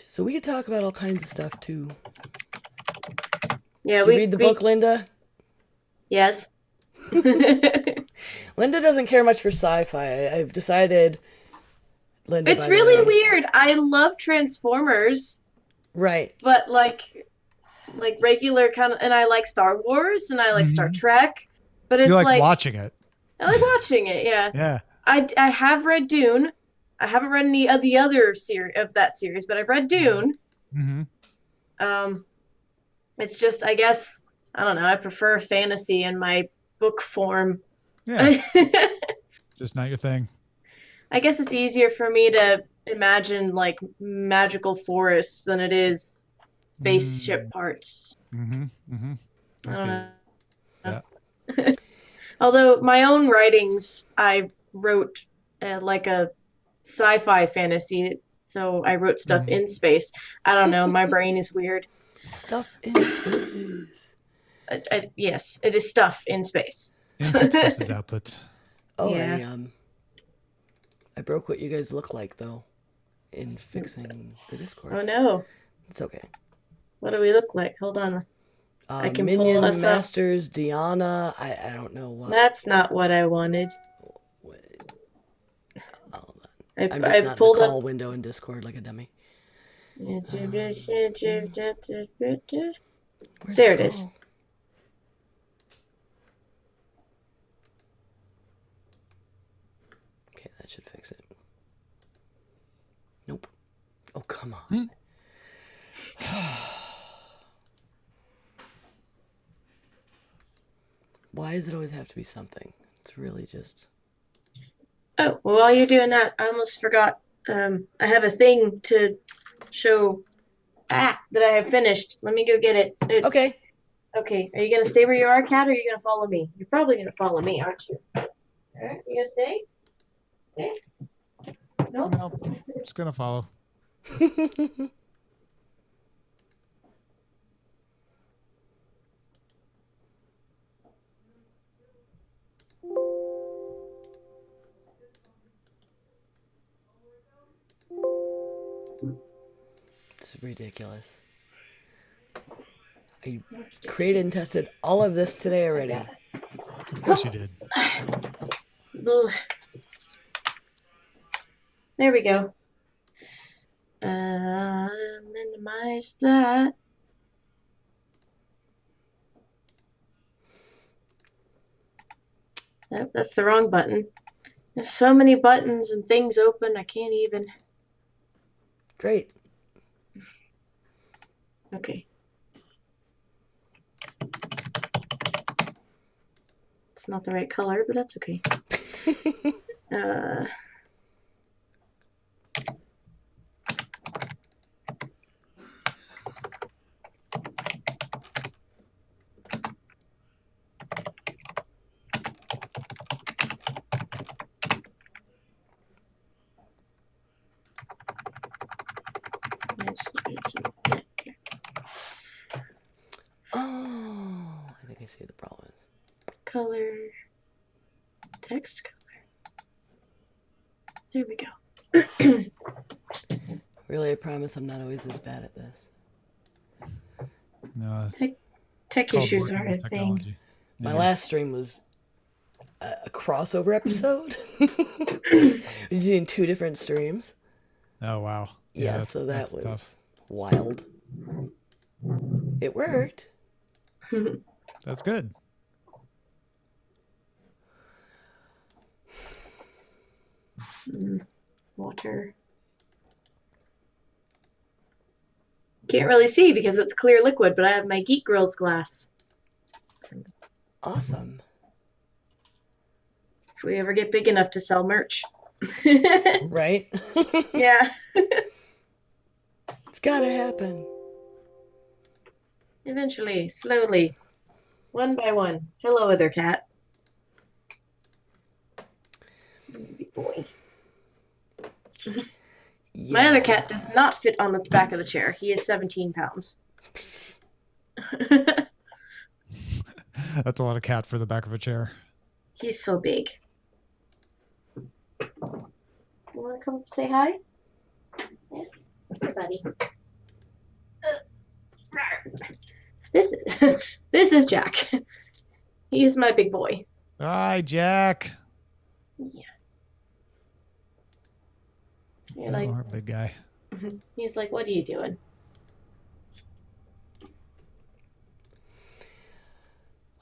So we could talk about all kinds of stuff too. Yeah, Did you read the book, Linda? yes. Linda doesn't care much for sci-fi. I've decided, Linda, It's by the really way. weird. I love Transformers, Right. but like regular kind of, and I like Star Wars and I like Star Hmm. Trek, but You it's like like watching it. I like watching it. Yeah, Yeah. I have read Dune. I haven't read any of the other series of that series, but I've read Dune. Hmm. Um, it's just I guess I don't know. I prefer fantasy in my book form. Yeah. I Just not your thing. guess it's easier for me to imagine like magical forests than it is spaceship Mm. parts. Hmm. Hmm. I I don't see know. that. Although my own writings, I wrote like a sci-fi fantasy, so I wrote stuff Hmm. in space. I don't know. My brain is weird. Stuff in space. Yes, it is stuff in space. Inputs versus outputs. Oh, Yeah. I broke what you guys look like though in fixing the Oh Discord. no. It's okay. What do we look like? Hold on. I can pull Minion us up. Masters Diana. I don't know what. That's not what I wanted. what hold on. I I'm just I not in the pulled up. call window in Discord like a dummy. There Where's the it is. call? Okay, that should fix it. Nope. Oh, come Hmm. on. Why does it always have to be something? It's really just. Oh, well, while you're doing that, I almost forgot. I have a thing to show that I have finished. Let me go get it. Okay. Okay, are you gonna stay where you are, Kat, or are you gonna follow me? You're probably gonna follow me, aren't you? Alright, you gonna stay? Stay? No? No, just gonna follow. It's ridiculous. I created and tested all of this today already. Of course you did. Ugh. There we go. Minimize that. Nope, that's the wrong button. There's so many buttons and things open, I can't even. Great. Okay. It's not the right color, but that's okay. Uh, Oh, I think I see what the problem is. color, text color. There we go. Really, I promise I'm not always this bad at this. No, it's Tech called issues working are a with thing. technology. My Yeah. last stream was a crossover episode. We were doing 2 different streams. Oh wow. Yeah, so that that's was tough. wild. It worked. That's good. Water. Can't really see because it's clear liquid, but I have my Geek Girls glass. Awesome. If we ever get big enough to sell merch. Right? Yeah. It's gotta happen. Eventually, slowly, one by one. Hello, other cat. Baby boy. Yeah. My other cat does not fit on the back of the chair. He is 17 pounds. That's a lot of cat for the back of a chair. He's so big. You want to come up and say hi? Yeah. Here, buddy. This this is Jack. He's my big boy. Hi, Jack. Yeah. You're Oh, like, our big guy. he's like, what are you doing?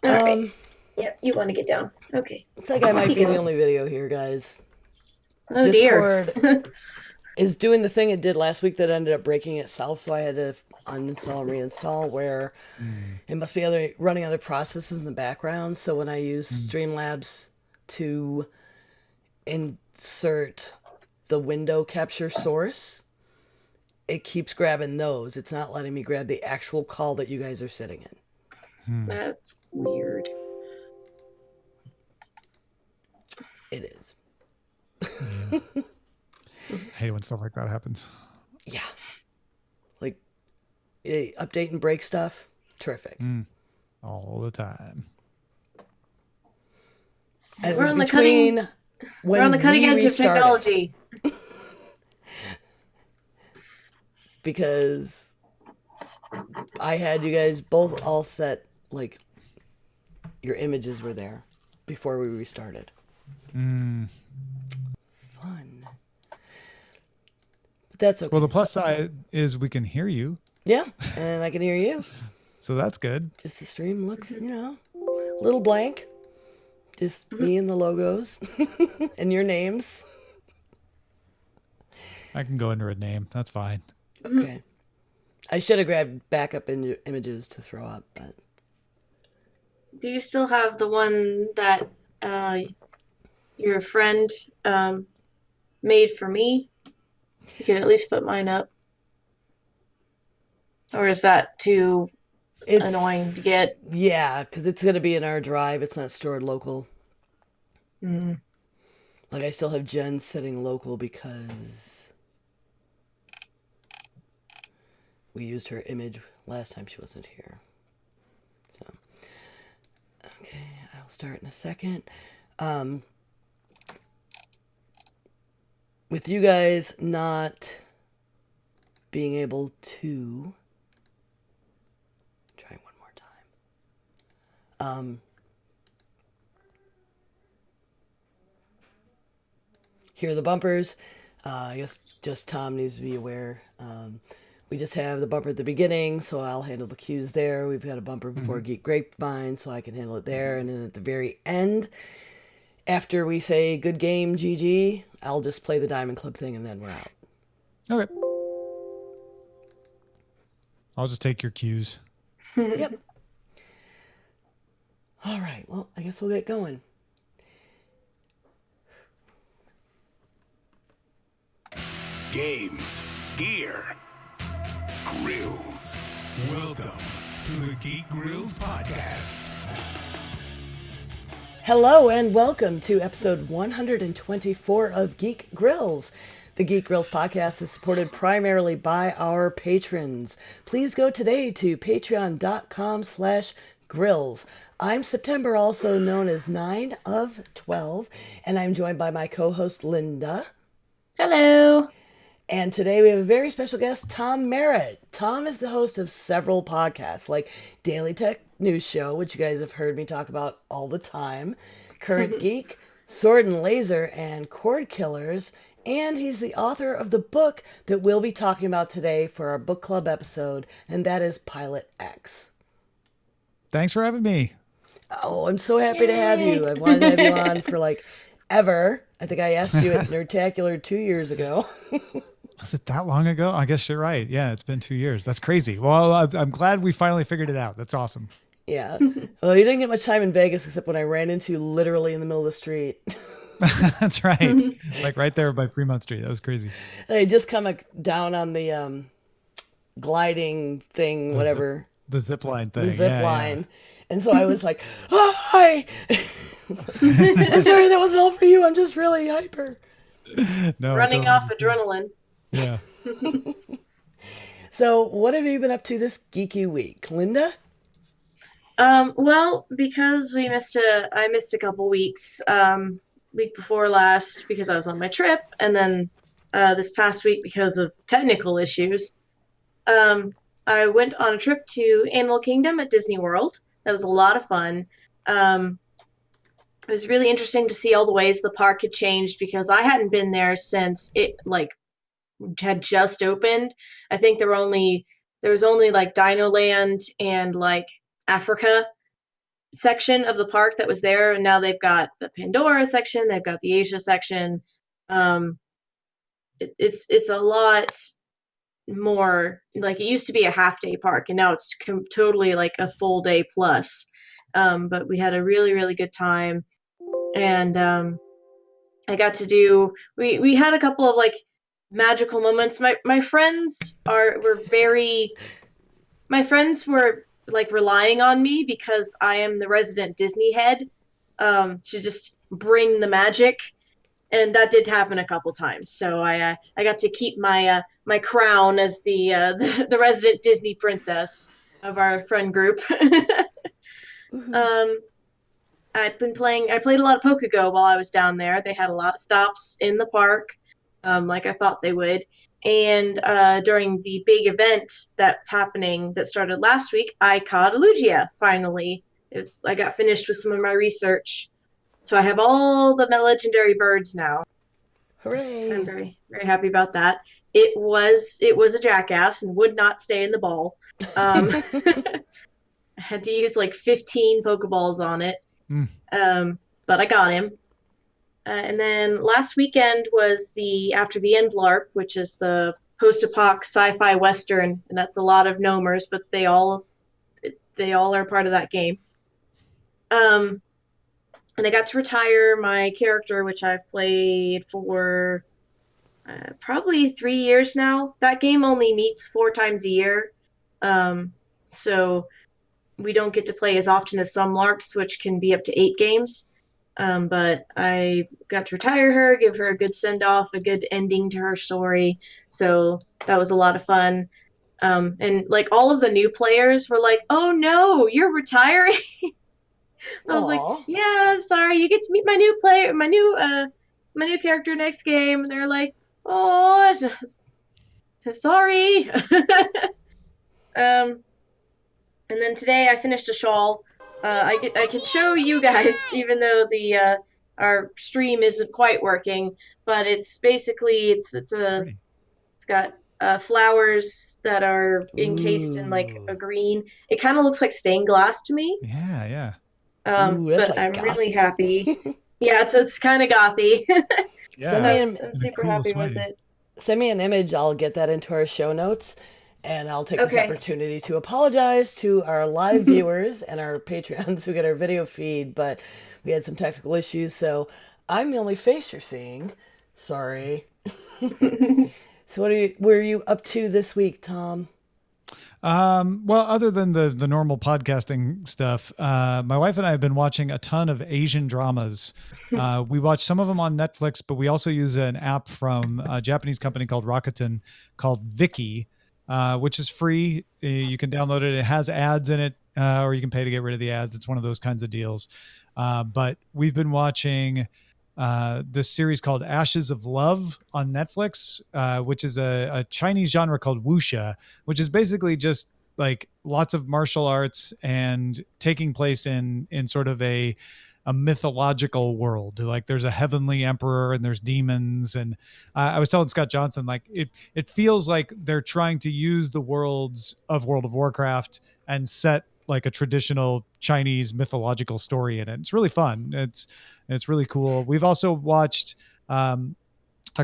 All right. Yep, you want to get down. Okay. Looks like I might be the only video here, guys. Oh, Discord dear. is doing the thing it did last week that ended up breaking itself, so I had to uninstall and reinstall, where it must be running other processes in the background. So when I use Streamlabs to insert the window capture source, it keeps grabbing those. It's not letting me grab the actual call that you guys are sitting in. That's weird. It is. Yeah. I hate when stuff like that happens. Yeah. Like, update and break stuff. Terrific. All the time. And We're on the cutting edge of technology. Because I had you guys both all set, like, your images were there before we restarted. Fun. But that's okay. Well, the plus side is we can hear you. Yeah, and I can hear you. So that's good. Just the stream looks, a little blank. Just me and the logos and your names. I can go under a name. That's fine. Okay. I should have grabbed backup images to throw up, but... Do you still have the one that your friend made for me? You can at least put mine up. Or is that too annoying to get? Yeah, because it's going to be in our drive. It's not stored local. Mm. Like, I still have Jen setting local because we used her image last time she wasn't here. So, okay, I'll start in a second. With you guys not being able to... Try one more time. Here are the bumpers. I guess just Tom needs to be aware. We just have the bumper at the beginning, so I'll handle the cues there. We've got a bumper before Geek Grapevine, so I can handle it there. And then at the very end, after we say good game, GG, I'll just play the Diamond Club thing, and then we're out. Okay. I'll just take your cues. Yep. All right, well, I guess we'll get going. Games, gear, grills. Welcome to the Geek Grills Podcast. Hello and welcome to episode 124 of Geek Grills. The Geek Grills podcast is supported primarily by our patrons. Please go today to patreon.com/grills. I'm September, also known as 9 of 12, and I'm joined by my co-host Linda. Hello. And today we have a very special guest, Tom Merritt. Tom is the host of several podcasts like Daily Tech News Show, which you guys have heard me talk about all the time, Current Geek, Sword and Laser, and Cord Killers. And he's the author of the book that we'll be talking about today for our book club episode, and that is Pilot X. Thanks for having me. Oh, I'm so happy to have you. I've wanted to have you on for ever. I think I asked you at Nerdtacular 2 years ago. Was it that long ago? I guess you're right. Yeah, it's been 2 years. That's crazy. Well, I'm glad we finally figured it out. That's awesome. Yeah. Well, you didn't get much time in Vegas except when I ran into you literally in the middle of the street. That's right. Like right there by Fremont Street. That was crazy. I just come down on the gliding thing, whatever. The zip line thing. The zip line. And so I was like, oh, hi. I'm sorry that wasn't all for you. I'm just really hyper. No, Running off adrenaline. Yeah. So what have you been up to this geeky week? Linda? Well, because I missed a couple weeks, week before last because I was on my trip, and then this past week because of technical issues. Um, I went on a trip to Animal Kingdom at Disney World. That was a lot of fun. Um, it was really interesting to see all the ways the park had changed because I hadn't been there since it like had just opened. I think there was only like Dino Land and like Africa section of the park that was there, and now they've got the Pandora section, they've got the Asia section. Um, it's a lot more like it used to be a half day park, and now it's totally like a full day plus. But we had a really good time, and I got to do. We had a couple of like magical moments. My friends were very. My friends were like relying on me because I am the resident Disney head, to just bring the magic, and that did happen a couple times. So I got to keep my crown as the resident Disney princess of our friend group. um, I played a lot of Pokégo while I was down there. They had a lot of stops in the park, like I thought they would. And during the big event that's happening that started last week, I caught a Lugia finally. I got finished with some of my research. So I have all the legendary birds now. So I'm Hooray! very happy about that. It was a jackass and would not stay in the ball. I had to use like 15 Pokeballs on it. Mm. But I got him. And then last weekend was the After the End LARP, which is the post-apoc sci-fi western, and that's a lot of gnomers, but they all are part of that game. Um, and I got to retire my character, which I've played for probably 3 years now. That game only meets 4 times a year, so we don't get to play as often as some LARPs, which can be up to 8 games. But I got to retire her, give her a good send off, a good ending to her story. So that was a lot of fun. And like all of the new players were like, "Oh no, you're retiring." I was like, Aw. "Yeah, I'm sorry. You get to meet my new character next game." And they're like, "Oh, sorry." um, and then today I finished a shawl. I can show you guys, even though the our stream isn't quite working, but it's basically Pretty. it's got flowers that are encased in like Ooh. a green. It kind of looks like stained glass to me. Yeah, yeah. Ooh, that's But like I'm really gothy. happy. Yeah, it's kind of gothy. Send Yeah. me I'm, an I'm In the super coolest happy with way. it. send me an image. I'll get that into our show notes, and I'll take this Okay. opportunity to apologize to our live viewers and our Patreons who get our video feed. But we had some technical issues, so I'm the only face you're seeing. Sorry. So were you up to this week, Tom? Well, other than the normal podcasting stuff, my wife and I have been watching a ton of Asian dramas. We watch some of them on Netflix, but we also use an app from a Japanese company called Rakuten called Viki, which is free. You can download it. It has ads in it, or you can pay to get rid of the ads. It's one of those kinds of deals. But we've been watching this series called Ashes of Love on Netflix, which is a Chinese genre called wuxia, which is basically just like lots of martial arts and taking place in sort of a mythological world. Like there's a heavenly emperor and there's demons. And I was telling Scott Johnson, like it feels like they're trying to use the worlds of World of Warcraft and set like a traditional Chinese mythological story in it. It's really fun. It's really cool. We've also watched a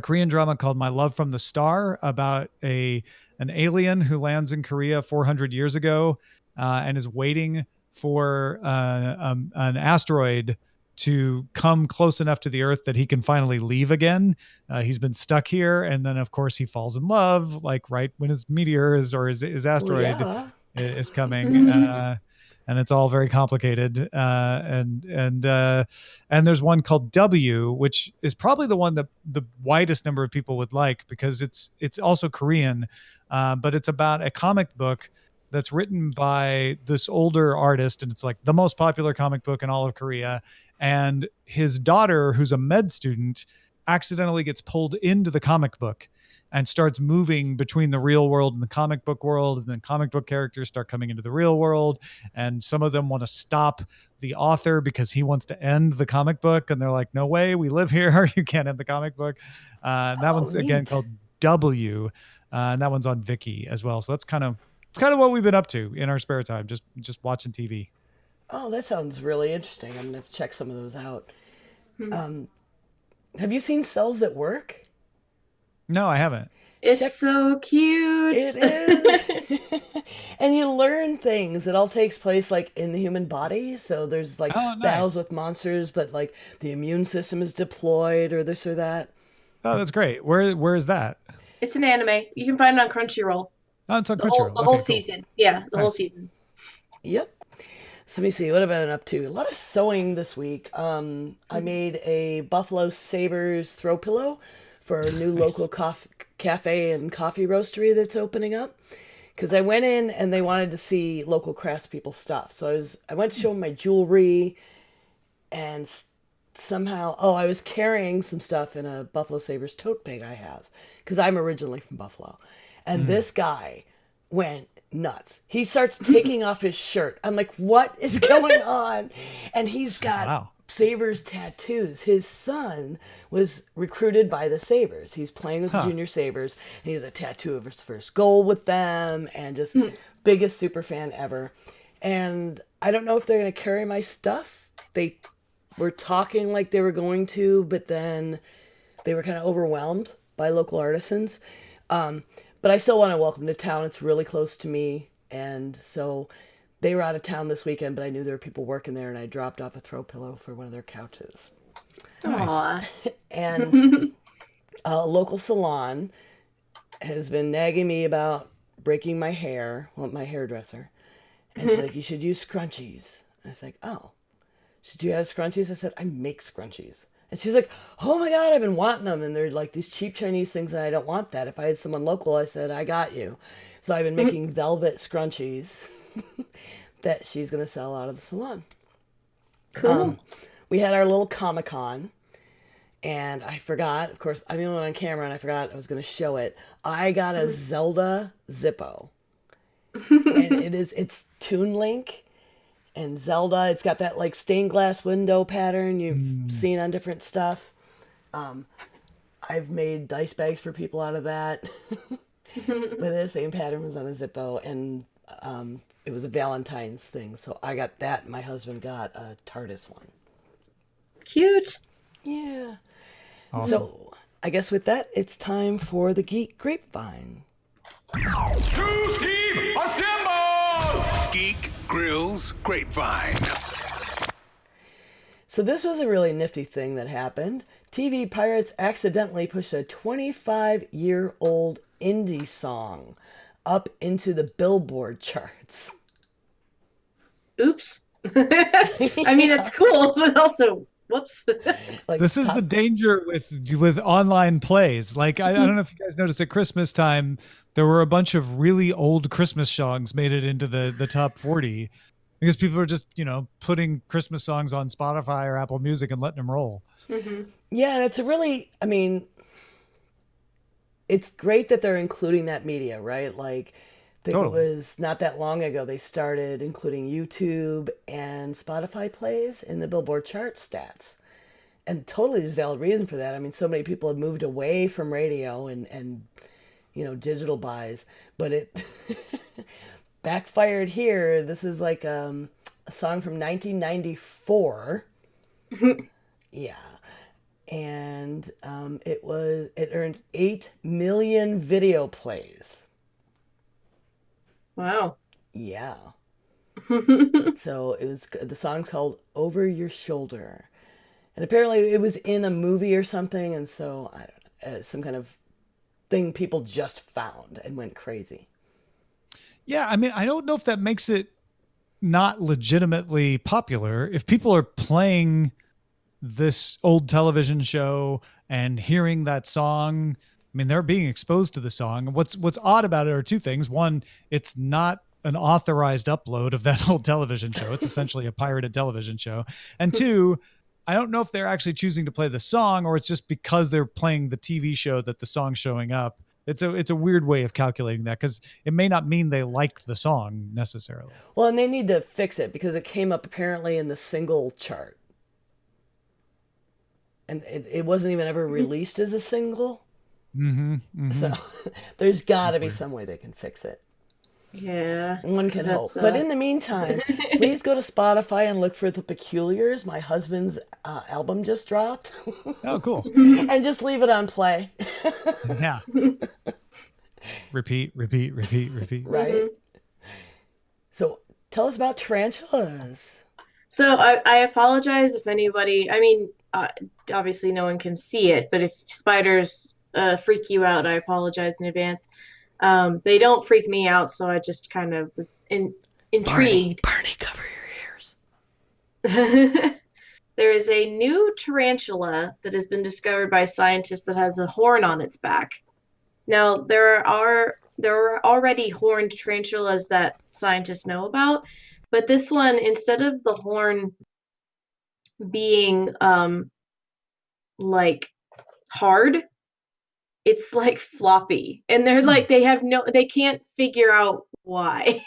Korean drama called My Love from the Star about an alien who lands in Korea 400 years ago and is waiting for an asteroid to come close enough to the Earth that he can finally leave again. He's been stuck here, and then of course he falls in love, like right when his meteor is or his Well, asteroid yeah. is coming. And it's all very complicated. And there's one called W, which is probably the one that the widest number of people would like because it's also Korean, but it's about a comic book that's written by this older artist, and it's like the most popular comic book in all of Korea. And his daughter, who's a med student, accidentally gets pulled into the comic book and starts moving between the real world and the comic book world. And then comic book characters start coming into the real world. And some of them want to stop the author because he wants to end the comic book. And they're like, no way, we live here. You can't end the comic book. And that one's again neat. called W. And that one's on Viki as well. So it's kind of what we've been up to in our spare time, just watching TV. Oh, that sounds really interesting. I'm gonna have to check some of those out. Have you seen Cells at Work? No, I haven't. It's so cute. It is. And you learn things. It all takes place like in the human body. So there's like battles with monsters, but like the immune system is deployed or this or that. Oh, that's great. Where is that? It's an anime. You can find it on Crunchyroll. Oh, it's on Crunchyroll. The whole season. Yeah, the whole season. Yep. So let me see. What have I been up to? A lot of sewing this week. I made a Buffalo Sabres throw pillow for a new local cafe and coffee roastery that's opening up. Because I went in and they wanted to see local craftspeople stuff. So I went to show them my jewelry, and somehow, I was carrying some stuff in a Buffalo Sabres tote bag I have. Because I'm originally from Buffalo. And this guy went nuts. He starts taking off his shirt. I'm like, what is going on? And he's got Sabres tattoos. His son was recruited by the Sabres. He's playing with the Junior Sabres, and he has a tattoo of his first goal with them, and just biggest super fan ever. And I don't know if they're going to carry my stuff. They were talking like they were going to, but then they were kind of overwhelmed by local artisans. But I still want to welcome to town. It's really close to me. And so they were out of town this weekend, but I knew there were people working there, and I dropped off a throw pillow for one of their couches. Nice. And a local salon has been nagging me about breaking my hair, my hairdresser. And she's like, you should use scrunchies. And I was like, oh. She said, do you have scrunchies? I said, I make scrunchies. And she's like, oh my God, I've been wanting them. And they're like these cheap Chinese things, and I don't want that. If I had someone local, I said, I got you. So I've been making velvet scrunchies that she's going to sell out of the salon. Cool. We had our little Comic-Con, and I forgot, of course, I'm the only one on camera, and I forgot I was going to show it. I got a Zelda Zippo. And it's Toon Link. And Zelda, it's got that like stained glass window pattern you've seen on different stuff. I've made dice bags for people out of that. But the same pattern was on a Zippo, and it was a Valentine's thing. So I got that, and my husband got a TARDIS one. Cute. Yeah. Awesome. So I guess with that, it's time for the Geek Grapevine. To Steve, assemble! Geek Grills Grapevine. So this was a really nifty thing that happened. TV Pirates accidentally pushed a 25-year-old indie song up into the Billboard charts. Oops. I mean, it's cool, but also, whoops. Like, this is the danger with online plays. Like, I don't know if you guys noticed at Christmas time, there were a bunch of really old Christmas songs made it into the top 40 because people are just, putting Christmas songs on Spotify or Apple Music and letting them roll. Mm-hmm. Yeah, and it's it's great that they're including that media, right? Like, I think Totally. it was not that long ago they started including YouTube and Spotify plays in the Billboard chart stats. And totally there's valid reason for that. I mean, so many people have moved away from radio and digital buys, but it backfired here. This is like a song from 1994. Yeah. And it earned 8 million video plays. Wow. Yeah. So the song's called Over Your Shoulder. And apparently it was in a movie or something, and so I don't know, some kind of thing people just found and went crazy. Yeah, I mean, I don't know if that makes it not legitimately popular. If people are playing this old television show and hearing that song, I mean, they're being exposed to the song. What's odd about it are two things. One, it's not an authorized upload of that whole television show. It's essentially a pirated television show. And two, I don't know if they're actually choosing to play the song or it's just because they're playing the TV show that the song's showing up. It's a weird way of calculating that because it may not mean they like the song necessarily. Well, and they need to fix it because it came up apparently in the single chart. And it wasn't even ever released as a single. So there's got to be some way they can fix it. Yeah. One can hope. But in the meantime, please go to Spotify and look for The Peculiars. My husband's album just dropped. Oh, cool. And just leave it on play. Yeah. Repeat. Right? So tell us about tarantulas. So I apologize if anybody, I mean, obviously no one can see it, but if spiders freak you out, I apologize in advance. They don't freak me out, so I just kind of was intrigued. Barney, cover your ears. There is a new tarantula that has been discovered by scientists that has a horn on its back. Now, there are already horned tarantulas that scientists know about, but this one, instead of the horn being like hard, it's like floppy, and they're like they can't figure out why.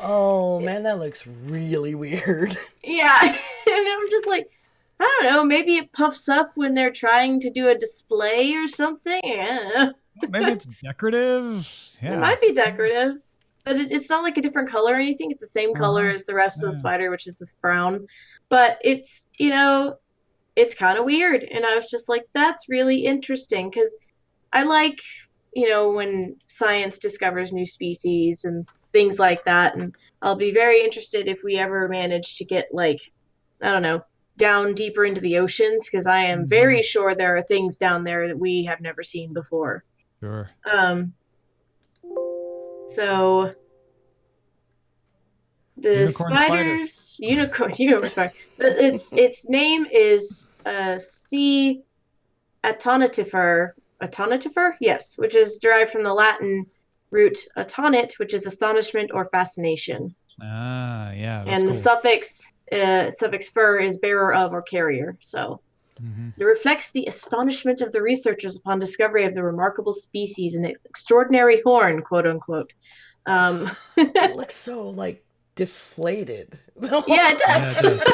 Oh man, that looks really weird. Yeah, and I'm just like, I don't know, maybe it puffs up when they're trying to do a display or something. Yeah. Maybe it's decorative. Yeah. It might be decorative, but it's not like a different color or anything. It's the same color as the rest of the spider, which is this brown. But it's, it's kind of weird. And I was just like, that's really interesting because I like, when science discovers new species and things like that. And I'll be very interested if we ever manage to get, like, I don't know, down deeper into the oceans, because I am very sure there are things down there that we have never seen before. Sure. So the unicorn spider. Its name is C. Attonitifer, yes, which is derived from the Latin root attonit, which is astonishment or fascination. Ah, yeah. And cool. The suffix "fer" is bearer of or carrier. So it reflects the astonishment of the researchers upon discovery of the remarkable species and its extraordinary horn, quote unquote. It looks so like deflated. Yeah, it does. Yeah, it does.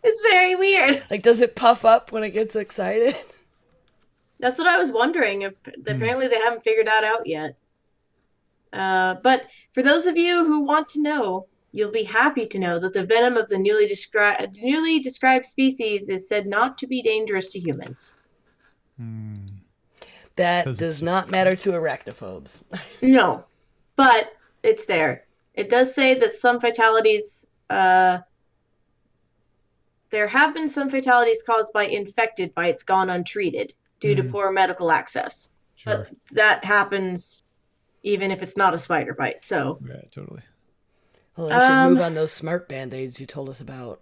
It's very weird. Like, does it puff up when it gets excited? That's what I was wondering. Apparently they haven't figured that out yet. But for those of you who want to know, you'll be happy to know that the venom of the newly described species is said not to be dangerous to humans. That does not matter to arachnophobes. No, but it's there. It does say that some fatalities, there have been some fatalities caused by infected bites gone untreated due to poor medical access. Sure. But that happens even if it's not a spider bite. So yeah, totally. Well, I should move on those smart band-aids you told us about.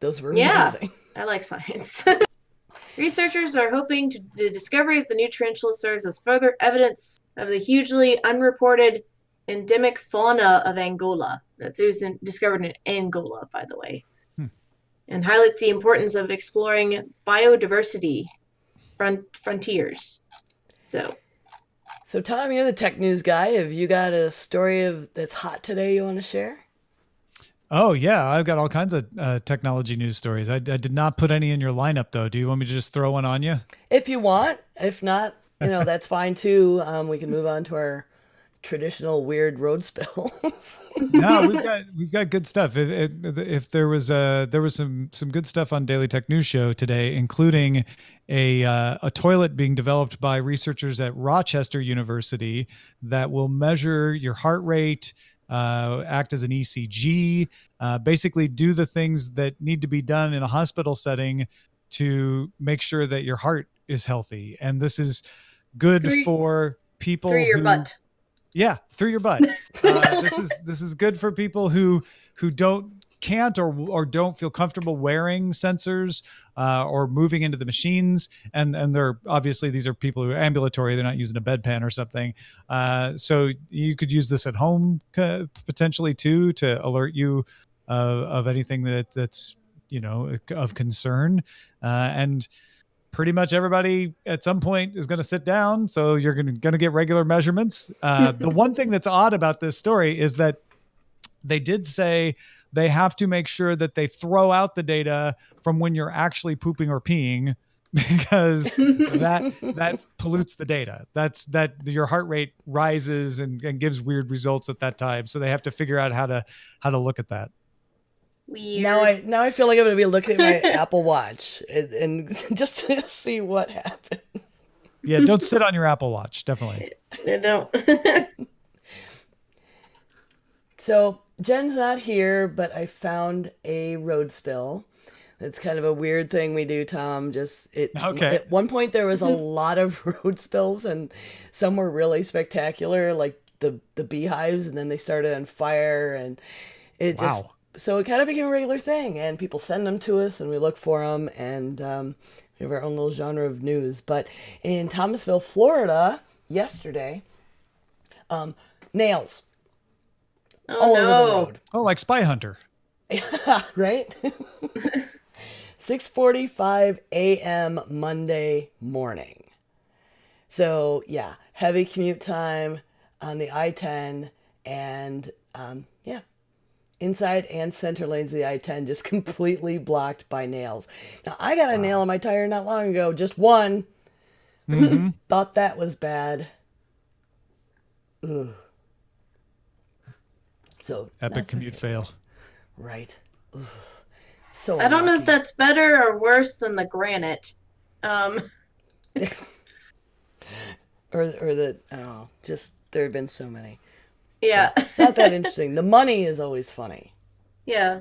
Those were amazing. I like science. Researchers are hoping the discovery of the new tarantula serves as further evidence of the hugely unreported endemic fauna of Angola. That was discovered in Angola, by the way. And highlights the importance of exploring biodiversity frontiers. So Tom, you're the tech news guy. Have you got a story that's hot today you want to share? Oh, yeah. I've got all kinds of technology news stories. I did not put any in your lineup, though. Do you want me to just throw one on you? If you want. If not, that's fine, too. We can move on to our traditional weird road spills. No, we've got good stuff. If there was some good stuff on Daily Tech News Show today, including a toilet being developed by researchers at Rochester University that will measure your heart rate, act as an ECG, basically do the things that need to be done in a hospital setting to make sure that your heart is healthy. And this is good for people through your butt. Yeah, through your butt. This is good for people who don't can't or don't feel comfortable wearing sensors or moving into the machines. And they're obviously, these are people who are ambulatory. They're not using a bedpan or something. So you could use this at home potentially too, to alert you of anything that's, of concern. And pretty much everybody at some point is going to sit down. So you're going to get regular measurements. The one thing that's odd about this story is that they did say they have to make sure that they throw out the data from when you're actually pooping or peeing, because that pollutes the data. That your heart rate rises and gives weird results at that time. So they have to figure out how to look at that. Weird. Now I feel like I'm going to be looking at my Apple Watch and just to see what happens. Yeah, don't sit on your Apple Watch. Definitely. I don't. So Jen's not here, but I found a road spill. It's kind of a weird thing we do, Tom. Okay. At one point there was a lot of road spills, and some were really spectacular, like the beehives, and then they started on fire, and it just so it kind of became a regular thing, and people send them to us, and we look for them, and we have our own little genre of news. But in Thomasville, Florida, yesterday, nails. Oh, Over the road. Oh, like Spy Hunter. Right? 6:45 a.m. Monday morning. So, yeah, heavy commute time on the I-10, and, inside and center lanes of the I-10 just completely blocked by nails. Now, I got a nail on my tire not long ago, just one. Mm-hmm. Thought that was bad. Ugh. So epic commute fail. Right. Ugh. So I don't know unlucky. if that's better or worse than the granite. or just there have been so many. Yeah. So it's not that interesting. The money is always funny. Yeah.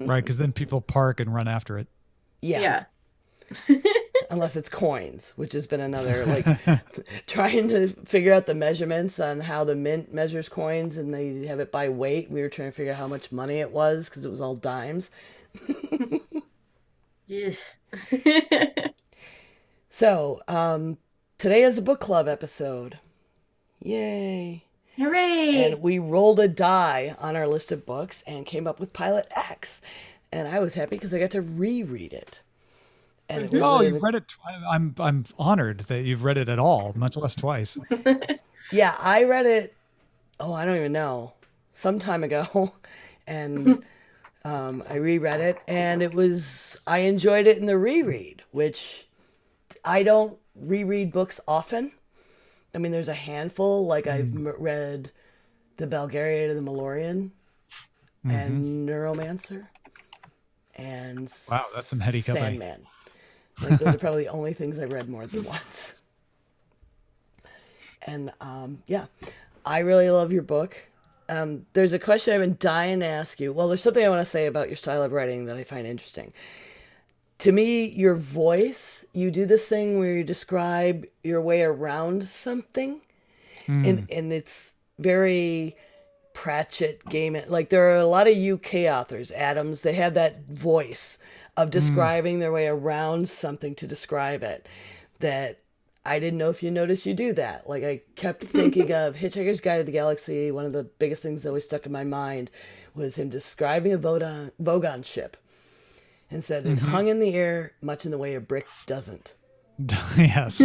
Right, because then people park and run after it. Yeah. Unless it's coins, which has been another, like, trying to figure out the measurements on how the mint measures coins, and they have it by weight. We were trying to figure out how much money it was because it was all dimes. Yes. So, today is a book club episode. Yay. Hooray! And we rolled a die on our list of books and came up with Pilot X. And I was happy because I got to reread it. And it was you've read it. I'm honored that you've read it at all, much less twice. Yeah, I read it. Oh, I don't even know. Some time ago, and I reread it, and I enjoyed it in the reread, which I don't reread books often. I mean, there's a handful. Like I've read The Belgariad and the Malorian, and Neuromancer, and wow, that's some heady company. Sandman. Like, those are probably the only things I read more than once. And I really love your book. There's a question I've been dying to ask you. Well, there's something I want to say about your style of writing that I find interesting. To me, your voice, you do this thing where you describe your way around something, and it's very Pratchett game. Like, there are a lot of UK authors, Adams, they have that voice of describing their way around something to describe it, that I didn't know if you noticed you do that. Like, I kept thinking of Hitchhiker's Guide to the Galaxy. One of the biggest things that always stuck in my mind was him describing a Vogon ship, and said it hung in the air much in the way a brick doesn't. Yes.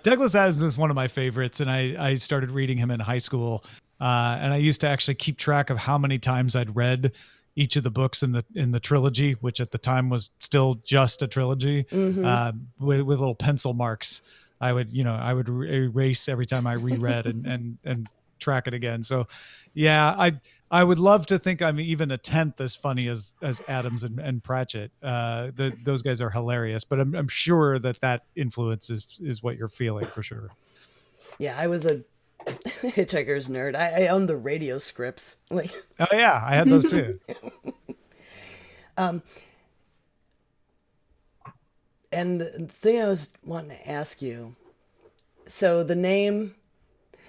Douglas Adams is one of my favorites, and I started reading him in high school, and I used to actually keep track of how many times I'd read each of the books in the trilogy, which at the time was still just a trilogy, with little pencil marks. I would erase every time I reread and track it again. So yeah, I would love to think I'm even a tenth as funny as Adams and Pratchett. Those guys are hilarious, but I'm sure that influence is what you're feeling for sure. Yeah, I was a Hitchhiker's nerd. I owned the radio scripts. Like, oh yeah, I had those too. And the thing I was wanting to ask you, so the name,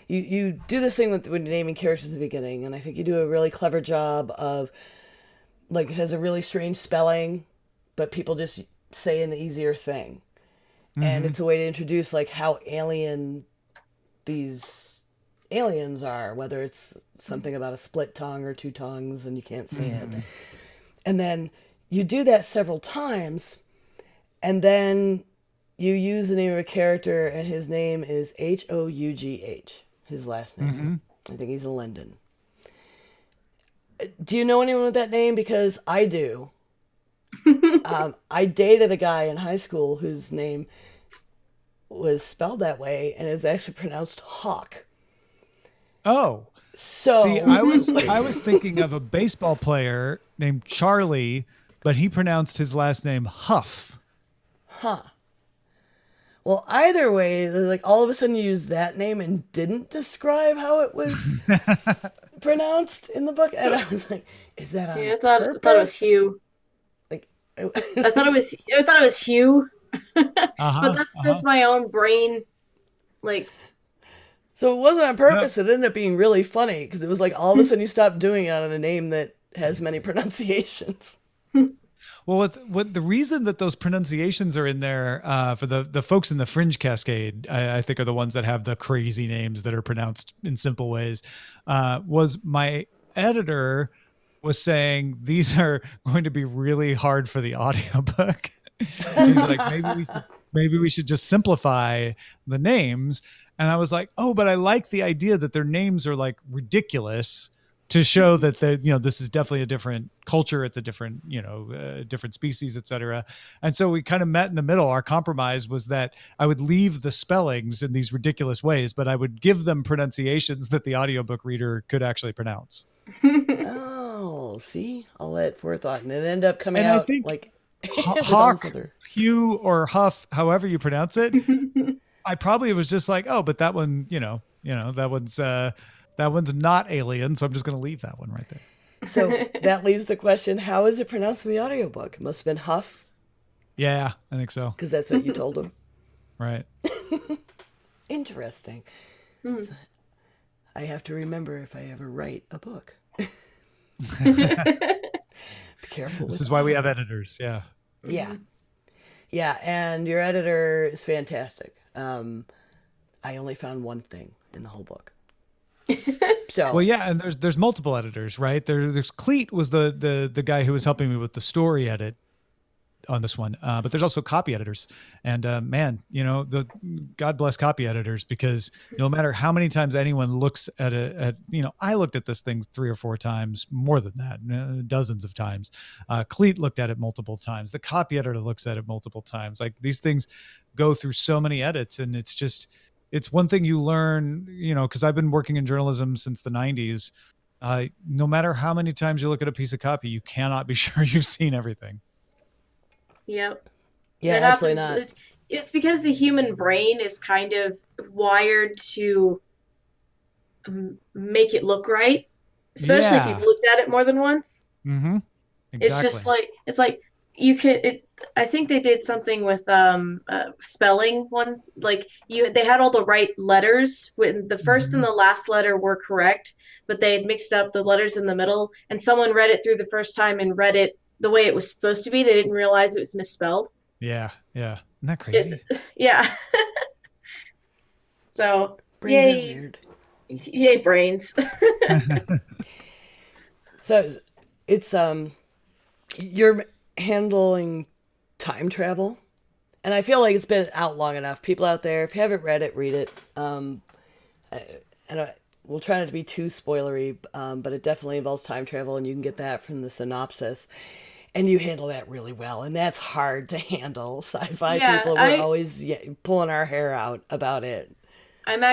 you do this thing with when naming characters at the beginning, and I think you do a really clever job of, like, it has a really strange spelling, but people just say an easier thing. And it's a way to introduce, like, how alien these aliens are, whether it's something about a split tongue or two tongues and you can't say it. And then you do that several times, and then you use the name of a character, and his name is Hough, his last name. I think he's a Linden. Do you know anyone with that name? Because I do. I dated a guy in high school whose name was spelled that way, and it's actually pronounced Hawk. Oh, So see, I was thinking of a baseball player named Charlie, but he pronounced his last name Huff. Huh. Well, either way, like, all of a sudden you used that name and didn't describe how it was pronounced in the book, and I was like, "Is that on purpose?" I thought it was Hugh. Like, I thought it was Hugh. But that's my own brain, like. So it wasn't on purpose. It ended up being really funny because it was like all of a sudden you stopped doing it on a name that has many pronunciations. Well, what the reason that those pronunciations are in there for the folks in the Fringe Cascade, I think, are the ones that have the crazy names that are pronounced in simple ways. Was my editor was saying these are going to be really hard for the audiobook. He's like, maybe we should just simplify the names. And I was like, oh, but I like the idea that their names are like ridiculous to show that this is definitely a different culture. It's a different, different species, et cetera. And so we kind of met in the middle. Our compromise was that I would leave the spellings in these ridiculous ways, but I would give them pronunciations that the audiobook reader could actually pronounce. Oh, see, all that forethought, and it ended up coming out, I think, like Hawk, Hugh, or Huff, however you pronounce it. I probably was just like, oh, but that one, that one's not alien, so I'm just going to leave that one right there. So that leaves the question, how is it pronounced in the audiobook? It must have been Huff. Yeah, I think so. Because that's what you told him. Right. Interesting. I have to remember if I ever write a book. Be careful. This is why we have editors. Yeah. Yeah. Yeah, and your editor is fantastic. I only found one thing in the whole book. So well, yeah, and there's multiple editors, right? There's Cleet was the guy who was helping me with the story edit on this one, but there's also copy editors, and man, God bless copy editors, because no matter how many times anyone looks at I looked at this thing 3 or 4 times, more than that, dozens of times. Cleet looked at it multiple times. The copy editor looks at it multiple times. Like, these things go through so many edits, and it's one thing you learn, because I've been working in journalism since the 90s. No matter how many times you look at a piece of copy, you cannot be sure you've seen everything. Yep. Yeah, that absolutely happens. not. It's because the human brain is kind of wired to make it look right, especially if you've looked at it more than once. Mm-hmm. Exactly. It's just like you could. I think they did something with spelling one. Like, they had all the right letters. When the first and the last letter were correct, but they had mixed up the letters in the middle, and someone read it through the first time and read it the way it was supposed to be. They didn't realize it was misspelled. Yeah. Isn't that crazy? Yeah. So, Brains are weird. Yay, brains. So it's you're handling time travel, and I feel like it's been out long enough. People out there, if you haven't read it, read it. We'll try not to be too spoilery, but it definitely involves time travel, and you can get that from the synopsis. And you handle that really well, and that's hard to handle. Sci-fi people were always pulling our hair out about it. I'm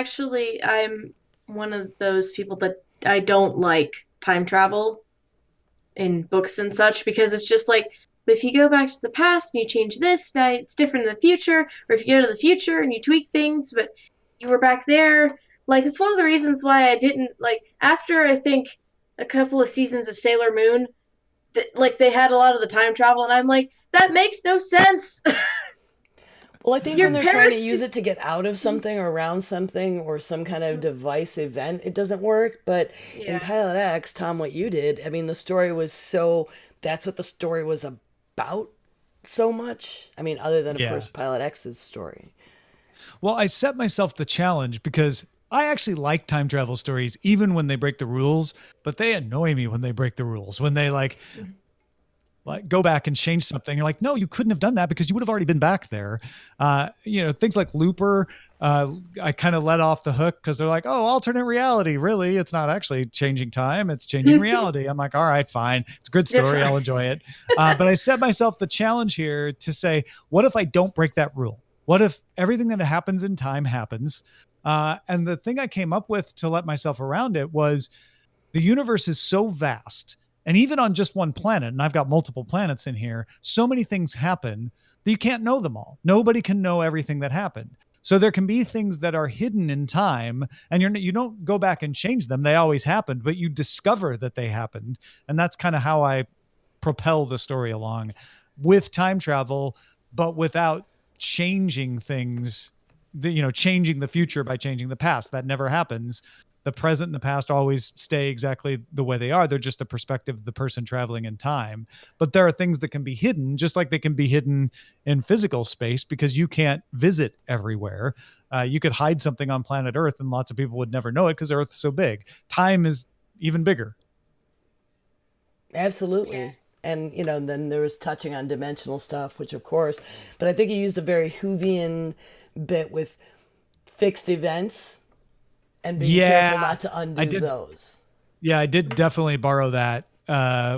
one of those people that I don't like time travel in books and such, because it's just like, but if you go back to the past and you change this, now it's different in the future. Or if you go to the future and you tweak things, but you were back there. Like, it's one of the reasons why I didn't, like, after I think a couple of seasons of Sailor Moon, they had a lot of the time travel, and I'm like, that makes no sense. Well, I think Your when they're trying to parents- use it to get out of something or around something or some kind of device event, it doesn't work. But in Yeah. Pilot X, Tom, what you did, I mean, the story was so, that's what the story was about so much. I mean, other than, of Yeah. course, Pilot X's story. Well, I set myself the challenge because I actually like time travel stories, even when they break the rules, but they annoy me when they break the rules. When they like go back and change something. You're like, no, you couldn't have done that because you would have already been back there. Things like Looper, I kind of let off the hook because they're like, oh, alternate reality. Really? It's not actually changing time. It's changing reality. I'm like, all right, fine. It's a good story. I'll enjoy it. But I set myself the challenge here to say, what if I don't break that rule? What if everything that happens in time happens? And the thing I came up with to let myself around it was the universe is so vast. And even on just one planet, and I've got multiple planets in here, so many things happen that you can't know them all. Nobody can know everything that happened. So there can be things that are hidden in time, and you don't go back and change them. They always happened, but you discover that they happened. And that's kind of how I propel the story along with time travel, but without changing things, changing the future by changing the past. That never happens. The present and the past always stay exactly the way they are. They're just a perspective of the person traveling in time. But there are things that can be hidden, just like they can be hidden in physical space because you can't visit everywhere. You could hide something on planet Earth and lots of people would never know it because Earth's so big. Time is even bigger. Absolutely. Yeah. And, then there was touching on dimensional stuff, which of course, but I think he used a very Whovian bit with fixed events and being careful not to undo those. Yeah, I did definitely borrow that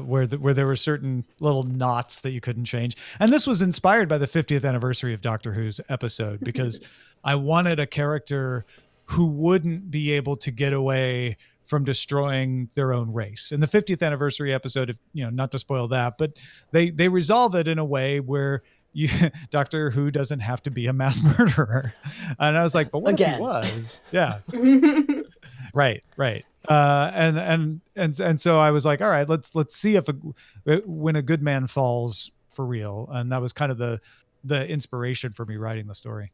where there were certain little knots that you couldn't change. And this was inspired by the 50th anniversary of Doctor Who's episode because I wanted a character who wouldn't be able to get away from destroying their own race. In the 50th anniversary episode, not to spoil that, but they resolve it in a way where Doctor Who doesn't have to be a mass murderer. And I was like, but what if he was? Yeah. Right. And so I was like, all right, let's see if when a good man falls for real. And that was kind of the inspiration for me writing the story.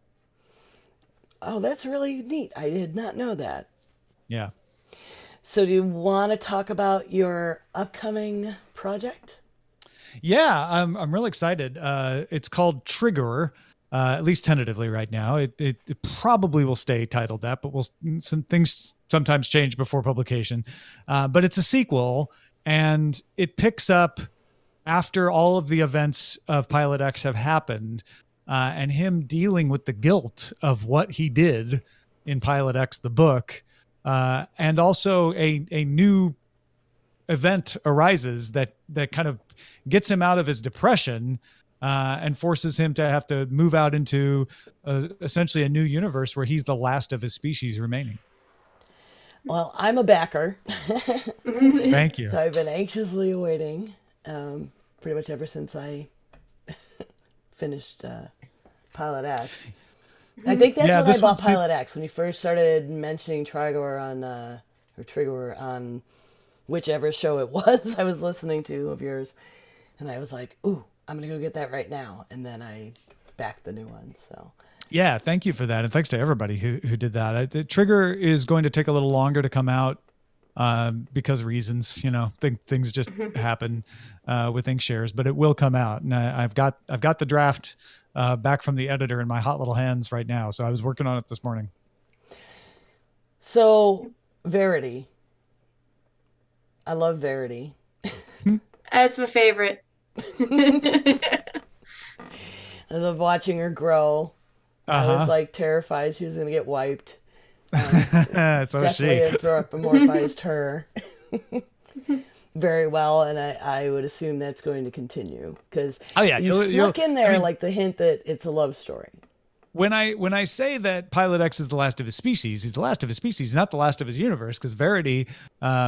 Oh, that's really neat. I did not know that. Yeah. So do you want to talk about your upcoming project? Yeah, I'm really excited. It's called Trigger, at least tentatively right now. It probably will stay titled that, but some things sometimes change before publication. But it's a sequel, and it picks up after all of the events of Pilot X have happened, and him dealing with the guilt of what he did in Pilot X, the book, and also a new event arises that kind of gets him out of his depression and forces him to have to move out into essentially a new universe where he's the last of his species remaining. Well, I'm a backer. Thank you. So I've been anxiously awaiting pretty much ever since I finished Pilot X. I think that's when I bought Pilot X, when you first started mentioning Trigger on whichever show it was I was listening to of yours. And I was like, ooh, I'm going to go get that right now. And then I backed the new one. So yeah, thank you for that. And thanks to everybody who did that. Trigger is going to take a little longer to come out because of reasons, things just happen with Inkshares, but it will come out. And I've got the draft back from the editor in my hot little hands right now. So I was working on it this morning. So Verity. I love Verity. That's my favorite. I love watching her grow. I was like terrified she was going to get wiped. So definitely anthropomorphized her very well, and I would assume that's going to continue because you snuck in there like the hint that it's a love story. When I say that Pilot X is the last of his species, he's the last of his species, not the last of his universe, because Verity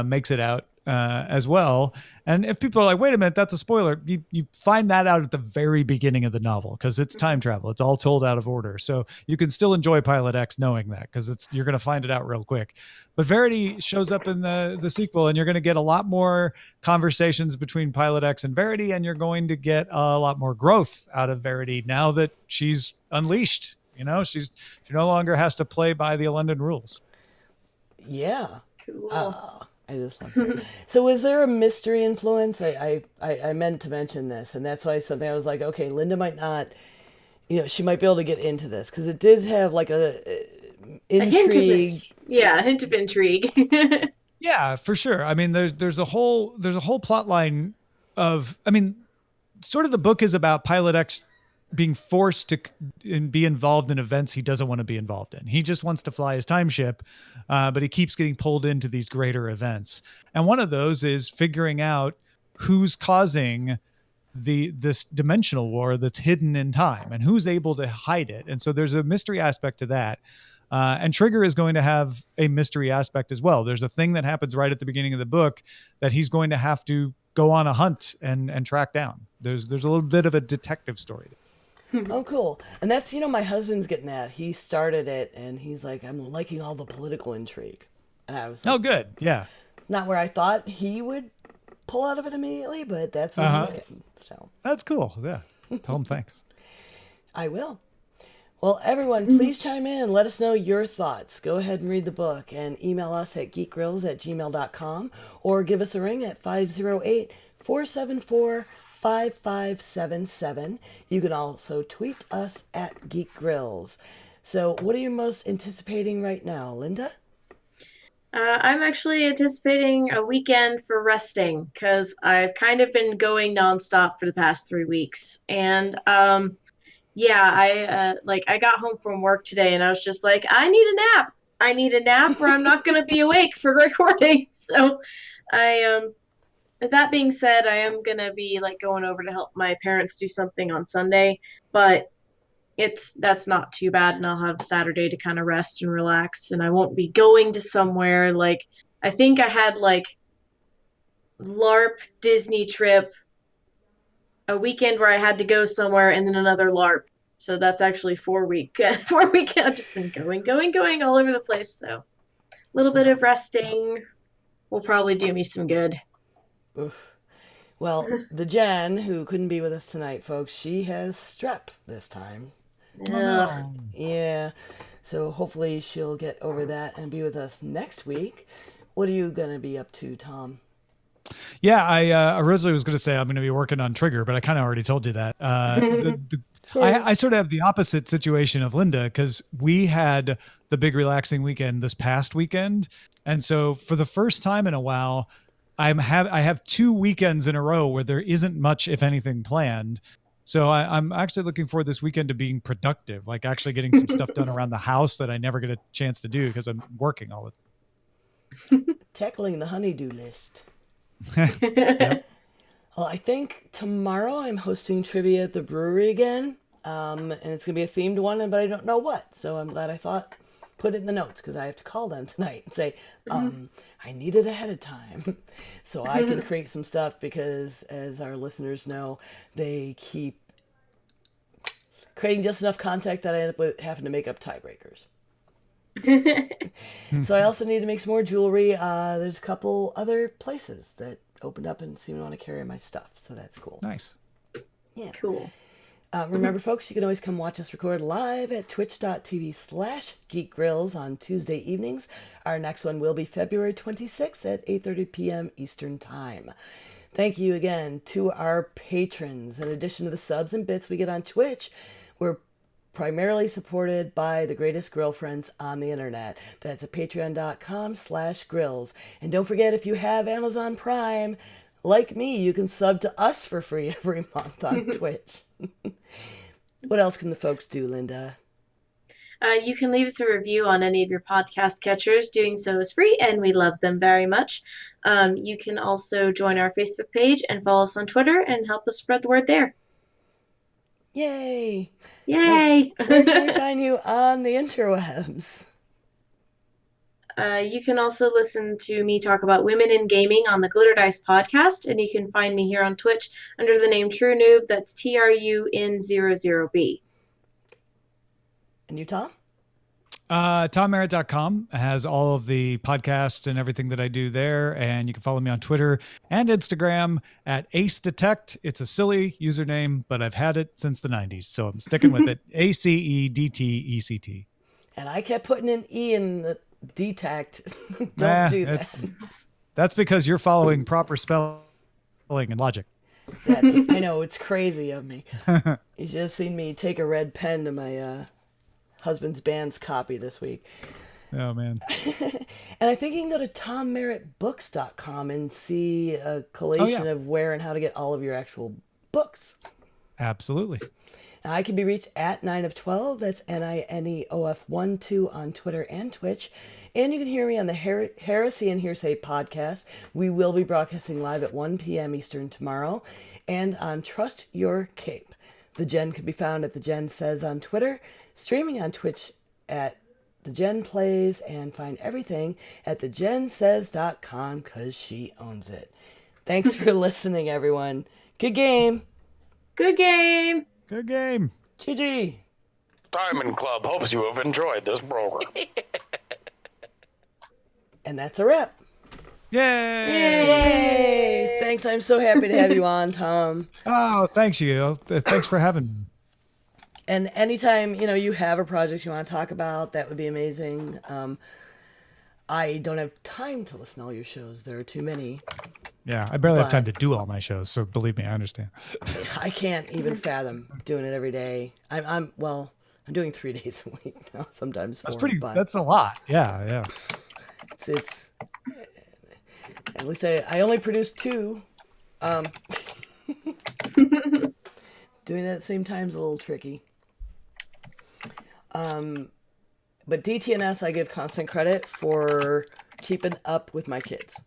makes it out as well. And if people are like, wait a minute, that's a spoiler, you find that out at the very beginning of the novel because it's time travel. It's all told out of order. So you can still enjoy Pilot X knowing that because you're going to find it out real quick. But Verity shows up in the sequel, and you're going to get a lot more conversations between Pilot X and Verity, and you're going to get a lot more growth out of Verity now that she's unleashed. She no longer has to play by the London rules. Yeah. Cool. I just love that. So was there a mystery influence? I meant to mention this, and that's why something I was like, okay, Linda might not, she might be able to get into this because it did have like a intrigue. A hint of intrigue. Yeah, for sure. I mean, there's a whole plot line of, sort of the book is about Pilot X being forced to be involved in events he doesn't want to be involved in. He just wants to fly his time ship, but he keeps getting pulled into these greater events. And one of those is figuring out who's causing this dimensional war that's hidden in time and who's able to hide it. And so there's a mystery aspect to that. And Trigger is going to have a mystery aspect as well. There's a thing that happens right at the beginning of the book that he's going to have to go on a hunt and track down. There's a little bit of a detective story. Oh, cool. And that's, my husband's getting that. He started it and he's like, I'm liking all the political intrigue. And I was like, oh, good. Yeah. Not where I thought he would pull out of it immediately, but that's what he's getting. So that's cool. Yeah. Tell him thanks. I will. Well, everyone, please chime in. Let us know your thoughts. Go ahead and read the book and email us at geekgrills@gmail.com or give us a ring at 508-474-5577. You can also tweet us at Geek Grills. So what are you most anticipating right now, Linda? I'm actually anticipating a weekend for resting because I've kind of been going nonstop for the past 3 weeks. And I got home from work today and I was just like, I need a nap. I need a nap or I'm not going to be awake for recording. So that being said, I am going to be going over to help my parents do something on Sunday, but that's not too bad. And I'll have Saturday to kind of rest and relax. And I won't be going to somewhere I think I had LARP Disney trip, a weekend where I had to go somewhere and then another LARP. So that's actually 4 week. I've just been going all over the place. So a little bit of resting will probably do me some good. Oof. Well, the Jen, who couldn't be with us tonight, folks, she has strep this time. Yeah. So hopefully she'll get over that and be with us next week. What are you going to be up to, Tom? Yeah, I originally was going to say I'm going to be working on Trigger, but I kind of already told you that. I sort of have the opposite situation of Linda because we had the big relaxing weekend this past weekend. And so for the first time in a while, I have 2 weekends in a row where there isn't much, if anything, planned. So I'm actually looking forward this weekend to being productive, like actually getting some stuff done around the house that I never get a chance to do because I'm working all the time. Tackling the honeydew list. Yep. Well, I think tomorrow I'm hosting trivia at the brewery again. And it's going to be a themed one, but I don't know what. So I'm glad I put it in the notes because I have to call them tonight and say, I need it ahead of time so I can create some stuff because as our listeners know, they keep creating just enough content that I end up with having to make up tiebreakers. So I also need to make some more jewelry. There's a couple other places that opened up and seem to want to carry my stuff. So that's cool. Nice. Yeah. Cool. Remember, folks, you can always come watch us record live at twitch.tv/geekgrills on Tuesday evenings. Our next one will be February 26th at 8:30 p.m. Eastern Time. Thank you again to our patrons. In addition to the subs and bits we get on Twitch, we're primarily supported by the greatest grill friends on the internet. That's at patreon.com/grills. And don't forget, if you have Amazon Prime, like me, you can sub to us for free every month on Twitch. What else can the folks do, Linda? You can leave us a review on any of your podcast catchers. Doing so is free, and we love them very much. You can also join our Facebook page and follow us on Twitter and help us spread the word there. Yay! Yay! Where can we find you on the interwebs? You can also listen to me talk about women in gaming on the Glitter Dice podcast, and you can find me here on Twitch under the name True Noob. That's TRUN00B. And you, Tom? TomMerritt.com has all of the podcasts and everything that I do there. And you can follow me on Twitter and Instagram at Ace Detect. It's a silly username, but I've had it since the 90s. So I'm sticking with it. ACEDTECT. And I kept putting an E in the detect. Don't do that. That's because you're following proper spelling and logic. I know, it's crazy of me. You should have seen me take a red pen to my husband's band's copy this week. Oh, man. And I think you can go to tommerrittbooks.com and see a collation of where and how to get all of your actual books. Absolutely. I can be reached at 9 of 12. That's NINEOF12 on Twitter and Twitch. And you can hear me on the Heresy and Hearsay podcast. We will be broadcasting live at 1 p.m. Eastern tomorrow. And on Trust Your Cape. The Gen can be found at The Gen Says on Twitter, streaming on Twitch at The Gen Plays, and find everything at thegensays.com because she owns it. Thanks for listening, everyone. Good game. Good game. Good game. GG. Diamond Club hopes you have enjoyed this program. And that's a wrap. Yay! Yay! Thanks. I'm so happy to have you on, Tom. Oh, thanks you. Thanks for having me. And anytime, you have a project you want to talk about, that would be amazing. I don't have time to listen to all your shows. There are too many. Yeah, I barely have time to do all my shows, so believe me, I understand. I can't even fathom doing it every day. I'm doing 3 days a week now, sometimes 4. That's a lot. Yeah. It's at least I only produced 2. Doing that at the same time is a little tricky. But DTNS, I give constant credit for keeping up with my kids.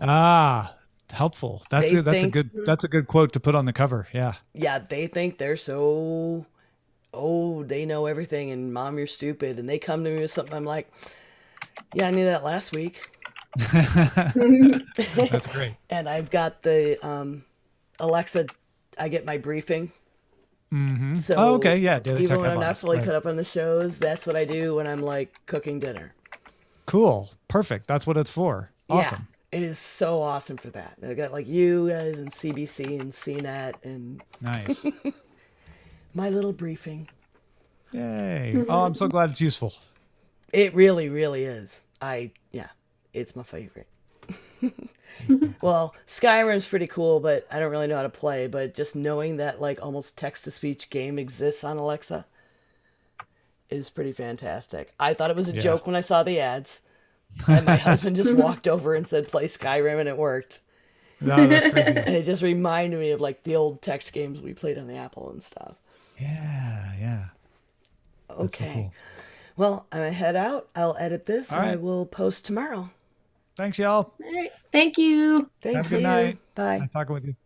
Ah, helpful. That's a good quote to put on the cover. Yeah. Yeah, they think they're so, they know everything, and Mom, you're stupid. And they come to me with something. I'm like, yeah, I knew that last week. That's great. And I've got the Alexa. I get my briefing. Mm-hmm. So okay, yeah. Daily even Tech when I'm not headlines, fully right. caught up on the shows, that's what I do when I'm like cooking dinner. Cool. Perfect. That's what it's for. Awesome. Yeah, it is so awesome for that. I got like you guys and CBC and CNET and Nice. my little briefing. Yay. Oh, I'm so glad it's useful. It really, really is. It's my favorite. Well, Skyrim's pretty cool, but I don't really know how to play. But just knowing that like almost text-to-speech game exists on Alexa is pretty fantastic. I thought it was a joke when I saw the ads. And my husband just walked over and said, play Skyrim, and it worked. No, that's crazy. And it just reminded me of like the old text games we played on the Apple and stuff. Yeah. Okay. That's so cool. Well, I'm going to head out. I'll edit this and I will post tomorrow. Thanks, y'all. All right. Thank you. Thank Have a you. good night. Bye. Nice talking with you.